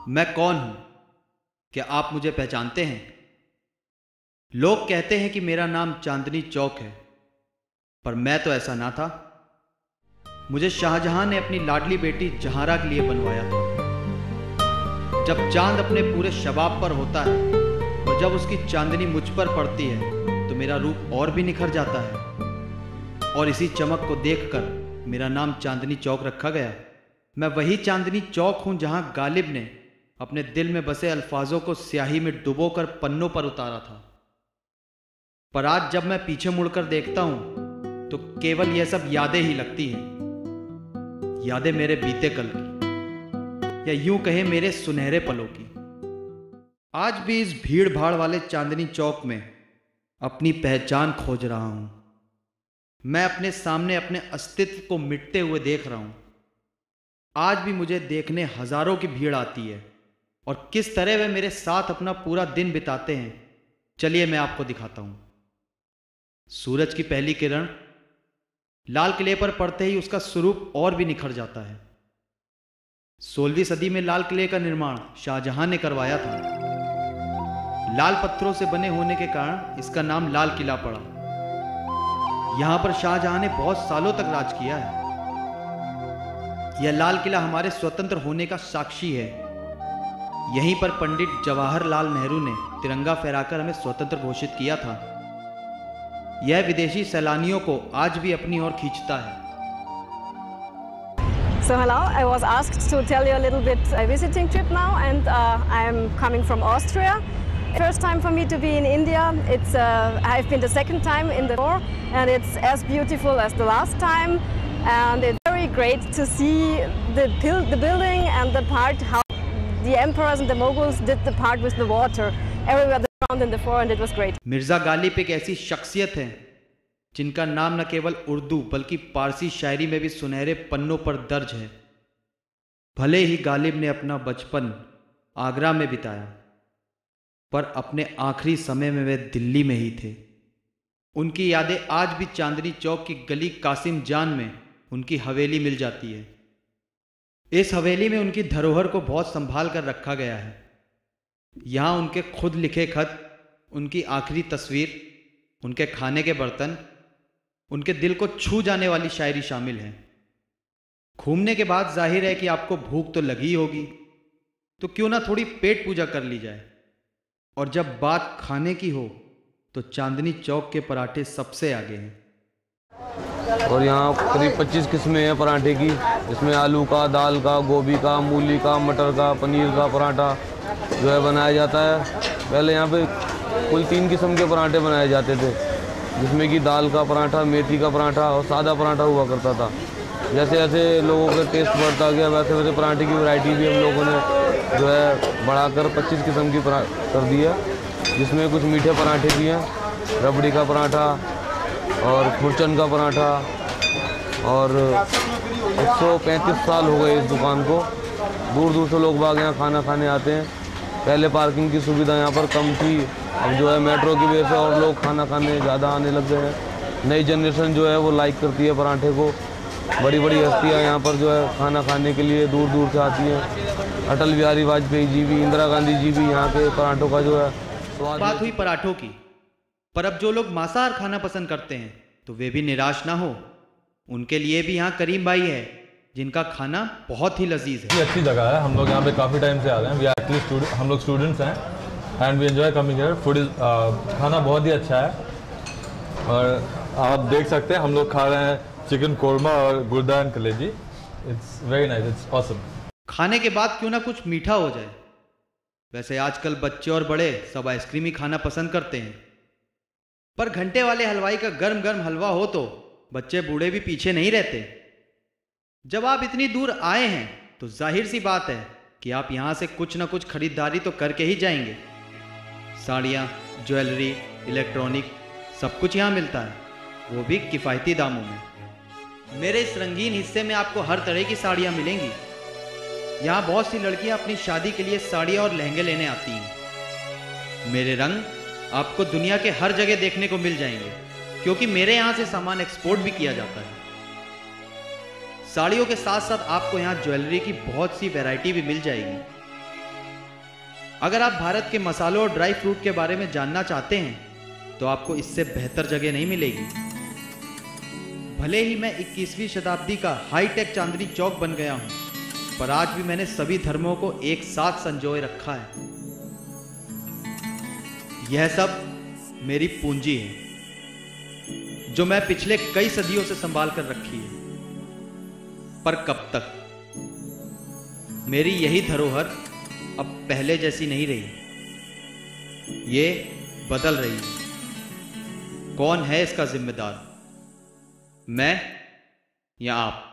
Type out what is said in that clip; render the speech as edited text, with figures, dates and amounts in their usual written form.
मैं कौन हूं? क्या आप मुझे पहचानते हैं? लोग कहते हैं कि मेरा नाम चांदनी चौक है, पर मैं तो ऐसा ना था। मुझे शाहजहां ने अपनी लाडली बेटी जहांरा के लिए बनवाया था। जब चांद अपने पूरे शबाब पर होता है और जब उसकी चांदनी मुझ पर पड़ती है तो मेरा रूप और भी निखर जाता है, और इसी चमक को देखकर मेरा नाम चांदनी चौक रखा गया। मैं वही चांदनी चौक हूं जहां गालिब ने अपने दिल में बसे अल्फाजों को स्याही में डुबोकर पन्नों पर उतारा था। पर आज जब मैं पीछे मुड़कर देखता हूं तो केवल यह सब यादें ही लगती हैं, यादें मेरे बीते कल की, या यूं कहे मेरे सुनहरे पलों की। आज भी इस भीड़ भाड़ वाले चांदनी चौक में अपनी पहचान खोज रहा हूं। मैं अपने सामने अपने अस्तित्व को मिटते हुए देख रहा हूं। आज भी मुझे देखने हजारों की भीड़ आती है, और किस तरह वे मेरे साथ अपना पूरा दिन बिताते हैं, चलिए मैं आपको दिखाता हूं। सूरज की पहली किरण लाल किले पर पड़ते ही उसका स्वरूप और भी निखर जाता है। 16वीं सदी में लाल किले का निर्माण शाहजहां ने करवाया था। लाल पत्थरों से बने होने के कारण इसका नाम लाल किला पड़ा। यहां पर शाहजहां ने बहुत सालों तक राज किया है। यह लाल किला हमारे स्वतंत्र होने का साक्षी है। यहीं पर पंडित जवाहरलाल नेहरू ने तिरंगा फहराकर हमें स्वतंत्र घोषित किया था। यह विदेशी सैलानियों को आज भी अपनी ओर खींचता है। So hello, I was asked to tell you a little bit a visiting trip now, and I am coming from Austria. First time for me to be in India. I've been the second time in the tour, and it's as beautiful as the last time. And it's very great to see the building and the part how the emperors and the Mughals did the part with the water everywhere around in the forest, and it was great. Mirza Ghalib एक ऐसी शख्सियत है जिनका नाम न केवल उर्दू बल्कि पारसी शायरी में भी सुनहरे पन्नों पर दर्ज है। भले ही गालिब ने अपना बचपन आगरा में बिताया, पर अपने आखिरी समय में वे दिल्ली में ही थे। उनकी यादें आज भी चांदनी चौक की गली कासिम जान में उनकी हवेली मिल जाती है। इस हवेली में उनकी धरोहर को बहुत संभाल कर रखा गया है। यहाँ उनके खुद लिखे खत, उनकी आखिरी तस्वीर, उनके खाने के बर्तन, उनके दिल को छू जाने वाली शायरी शामिल है। घूमने के बाद जाहिर है कि आपको भूख तो लगी होगी, तो क्यों ना थोड़ी पेट पूजा कर ली जाए। और जब बात खाने की हो तो चांदनी चौक के पराठे सबसे आगे हैं। और यहाँ करीब 25 किस्में हैं पराठे की। इसमें आलू का, दाल का, गोभी का, मूली का, मटर का, पनीर का पराठा जो है बनाया जाता है। पहले यहाँ पे कुल 3 किस्म के पराठे बनाए जाते थे, जिसमें कि दाल का पराठा, मेथी का पराठा और सादा पराठा हुआ करता था। जैसे जैसे लोगों का टेस्ट बढ़ता गया, वैसे वैसे पराठे की वैरायटी भी हम लोगों ने जो है बढ़ाकर 25 किस्म की कर दी है, जिसमें कुछ मीठे पराठे भी हैं, रबड़ी का पराठा और खुरचन का पराठा। और 135 साल हो गए इस दुकान को। दूर दूर से लोग बाग यहाँ खाना खाने आते हैं। पहले पार्किंग की सुविधा यहाँ पर कम थी, अब जो है मेट्रो की वजह से और लोग खाना खाने ज़्यादा आने लग गए हैं। नई जनरेशन जो है वो लाइक करती है पराठे को। बड़ी बड़ी हस्तियाँ यहाँ पर जो है खाना खाने के लिए दूर दूर से आती हैं। अटल बिहारी वाजपेयी जी भी, इंदिरा गांधी जी भी यहाँ के पराठों का जो है स्वाद। बात हुई पराठों की, पर अब जो लोग मांसाहार खाना पसंद करते हैं तो वे भी निराश ना हो। उनके लिए भी यहाँ करीम भाई है, जिनका खाना बहुत ही लजीज है। ये अच्छी जगह है, हम लोग यहाँ पे काफ़ी टाइम से आ रहे हैं। हम लोग स्टूडेंट्स हैं and we enjoy coming here. Food is खाना बहुत ही अच्छा है, और आप देख सकते हैं हम लोग खा रहे हैं चिकन कोरमा और गुर्दा एंड कलेजी। It's very nice, it's awesome. खाने के बाद क्यों ना कुछ मीठा हो जाए। वैसे आजकल बच्चे और बड़े सब आइसक्रीम ही खाना पसंद करते हैं, पर घंटे वाले हलवाई का गर्म गर्म हलवा हो तो बच्चे बूढ़े भी पीछे नहीं रहते। जब आप इतनी दूर आए हैं तो जाहिर सी बात है कि आप यहाँ से कुछ ना कुछ खरीदारी तो करके ही जाएंगे। साड़ियाँ, ज्वेलरी, इलेक्ट्रॉनिक सब कुछ यहाँ मिलता है, वो भी किफ़ायती दामों में। मेरे इस रंगीन हिस्से में आपको हर तरह की साड़ियाँ मिलेंगी। यहाँ बहुत सी लड़कियाँ अपनी शादी के लिए साड़ियाँ और लहंगे लेने आती हैं। मेरे रंग आपको दुनिया के हर जगह देखने को मिल जाएंगे, क्योंकि मेरे यहाँ से सामान एक्सपोर्ट भी किया जाता है। साड़ियों के साथ साथ आपको यहाँ ज्वेलरी की बहुत सी वैरायटी भी मिल जाएगी। अगर आप भारत के मसालों और ड्राई फ्रूट के बारे में जानना चाहते हैं तो आपको इससे बेहतर जगह नहीं मिलेगी। भले ही मैं 21वीं शताब्दी का हाईटेक चांदनी चौक बन गया हूं, पर आज भी मैंने सभी धर्मों को एक साथ संजोए रखा है। यह सब मेरी पूंजी है जो मैं पिछले कई सदियों से संभाल कर रखी है। पर कब तक? मेरी यही धरोहर अब पहले जैसी नहीं रही, ये बदल रही है। कौन है इसका जिम्मेदार, मैं या आप?